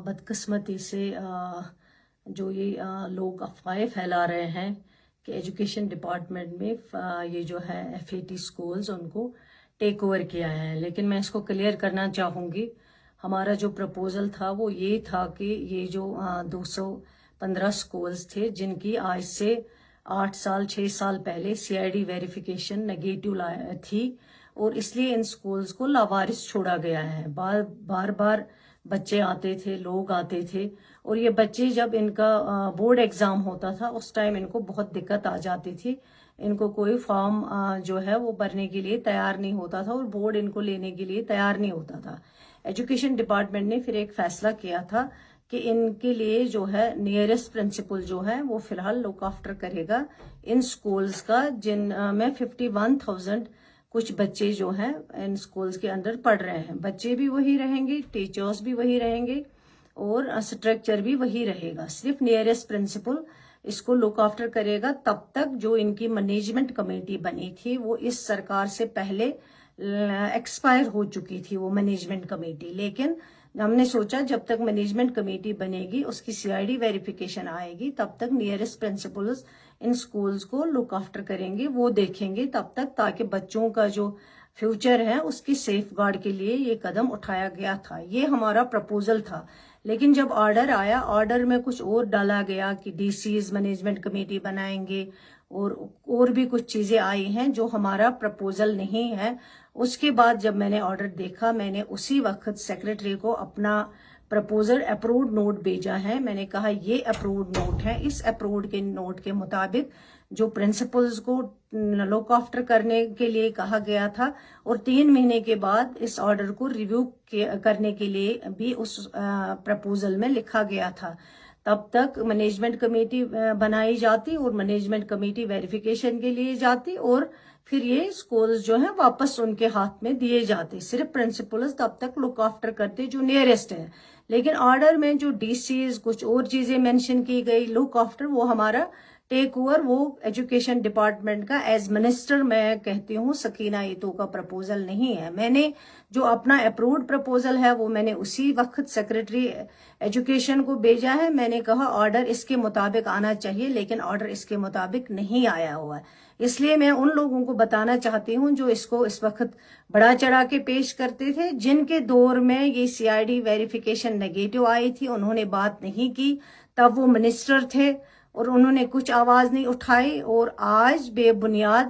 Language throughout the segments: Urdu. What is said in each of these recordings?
بدقسمتی سے جو یہ لوگ افواہیں پھیلا رہے ہیں کہ ایجوکیشن ڈپارٹمنٹ میں یہ جو ہے FAT سکولز ان کو ٹیک اوور کیا ہے، لیکن میں اس کو کلیئر کرنا چاہوں گی۔ ہمارا جو پرپوزل تھا وہ یہ تھا کہ یہ جو 215 سکولز تھے جن کی آج سے 6 سال پہلے CID ویریفیکیشن نگیٹو تھی، اور اس لیے ان سکولز کو لاوارث چھوڑا گیا ہے۔ بار بار بچے آتے تھے، لوگ آتے تھے، اور یہ بچے جب ان کا بورڈ ایگزام ہوتا تھا اس ٹائم ان کو بہت دقت آ جاتی تھی۔ ان کو کوئی فارم جو ہے وہ بھرنے کے لیے تیار نہیں ہوتا تھا، اور بورڈ ان کو لینے کے لیے تیار نہیں ہوتا تھا۔ ایجوکیشن ڈپارٹمنٹ نے پھر ایک فیصلہ کیا تھا کہ ان کے لیے جو ہے نیئرسٹ پرنسپل جو ہے وہ فی الحال لک آفٹر کرے گا ان سکولز کا، جن میں 51,000 کچھ بچے جو ہیں ان سکولز کے اندر پڑھ رہے ہیں۔ بچے بھی وہی رہیں گے، ٹیچرز بھی وہی رہیں گے، اور اسٹرکچر بھی وہی رہے گا۔ صرف نیئرسٹ پرنسپل اس کو لک آفٹر کرے گا۔ تب تک جو ان کی مینجمنٹ کمیٹی بنی تھی وہ اس سرکار سے پہلے ایکسپائر ہو چکی تھی وہ مینجمنٹ کمیٹی، لیکن ہم نے سوچا جب تک مینجمنٹ کمیٹی بنے گی، اس کی CID ویریفیکیشن آئے گی، تب تک نیئرسٹ پرنسپلز ان سکولز کو لک آفٹر کریں گے، وہ دیکھیں گے تب تک، تاکہ بچوں کا جو فیوچر ہے اس کی سیف گارڈ کے لیے یہ قدم اٹھایا گیا تھا۔ یہ ہمارا پرپوزل تھا، لیکن جب آرڈر آیا، آرڈر میں کچھ اور ڈالا گیا کہ DCs مینجمنٹ کمیٹی بنائیں گے، اور بھی کچھ چیزیں آئی ہیں جو ہمارا پرپوزل نہیں ہے۔ اس کے بعد جب میں نے آرڈر دیکھا، میں نے اسی وقت سیکرٹری کو اپنا پرپوزل اپروڈ نوٹ بھیجا ہے۔ میں نے کہا یہ اپروڈ نوٹ ہے، اس اپروڈ کے نوٹ کے مطابق جو پرنسپلز کو لک آفٹر کرنے کے لیے کہا گیا تھا، اور 3 مہینے کے بعد اس آرڈر کو ریویو کرنے کے لیے بھی اس پرپوزل میں لکھا گیا تھا۔ تب تک مینجمنٹ کمیٹی بنائی جاتی، اور مینجمنٹ کمیٹی ویریفیکیشن کے لیے جاتی، اور پھر یہ سکولز جو ہیں واپس ان کے ہاتھ میں دیے جاتے۔ صرف پرنسپلز تب تک لک آفٹر کرتے جو نیئرسٹ ہے، لیکن آرڈر میں جو DCs کچھ اور چیزیں مینشن کی گئی لک آفٹر، وہ ہمارا ٹیک اوور وہ ایجوکیشن ڈپارٹمنٹ کا ایز منسٹر میں کہتی ہوں سکینہ ایتو کا پرپوزل نہیں ہے۔ میں نے جو اپنا اپروڈ پرپوزل ہے وہ میں نے اسی وقت سیکرٹری ایجوکیشن کو بھیجا ہے۔ میں نے کہا آرڈر اس کے مطابق آنا چاہیے، لیکن آرڈر اس کے مطابق نہیں آیا ہوا ہے۔ اس لیے میں ان لوگوں کو بتانا چاہتی ہوں جو اس کو اس وقت بڑا چڑھا کے پیش کرتے تھے، جن کے دور میں یہ CID ویریفیکیشن نگیٹو آئی تھی، انہوں نے بات نہیں کی، تب وہ منسٹر تھے اور انہوں نے کچھ آواز نہیں اٹھائی، اور آج بے بنیاد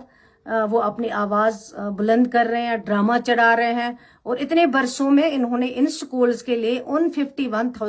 وہ اپنی آواز بلند کر رہے ہیں، ڈرامہ چڑھا رہے ہیں، اور اتنے برسوں میں انہوں نے ان سکولز کے لیے ان 51,000